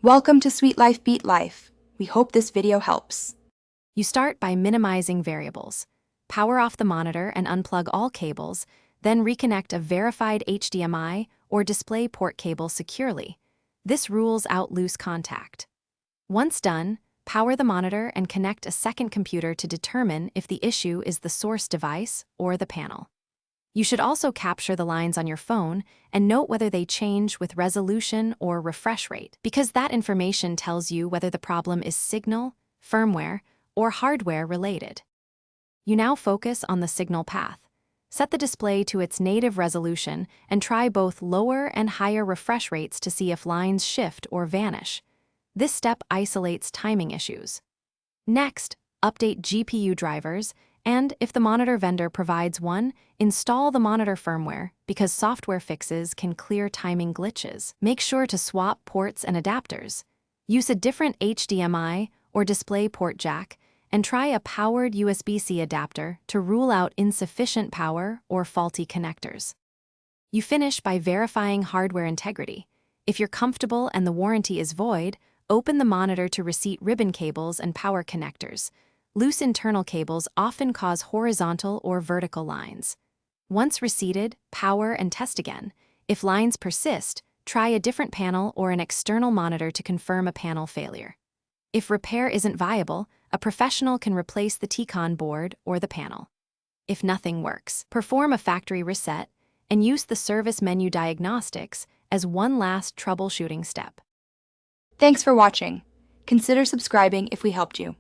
Welcome to Sweet Life Beat Life. We hope this video helps. You start by minimizing variables. Power off the monitor and unplug all cables, then reconnect a verified HDMI or display port cable securely. This rules out loose contact. Once done, power the monitor and connect a second computer to determine if the issue is the source device or the panel. You should also capture the lines on your phone and note whether they change with resolution or refresh rate, because that information tells you whether the problem is signal, firmware, or hardware related. You now focus on the signal path. Set the display to its native resolution and try both lower and higher refresh rates to see if lines shift or vanish. This step isolates timing issues. Next, update GPU drivers, and if the monitor vendor provides one, install the monitor firmware because software fixes can clear timing glitches. Make sure to swap ports and adapters. Use a different HDMI or display port jack, and try a powered USB-C adapter to rule out insufficient power or faulty connectors. You finish by verifying hardware integrity. If you're comfortable and the warranty is void, open the monitor to receipt ribbon cables and power connectors. Loose internal cables often cause horizontal or vertical lines. Once receipted, power and test again. If lines persist, try a different panel or an external monitor to confirm a panel failure. If repair isn't viable, a professional can replace the T-Con board or the panel. If nothing works, perform a factory reset and use the service menu diagnostics as one last troubleshooting step. Thanks for watching. Consider subscribing if we helped you.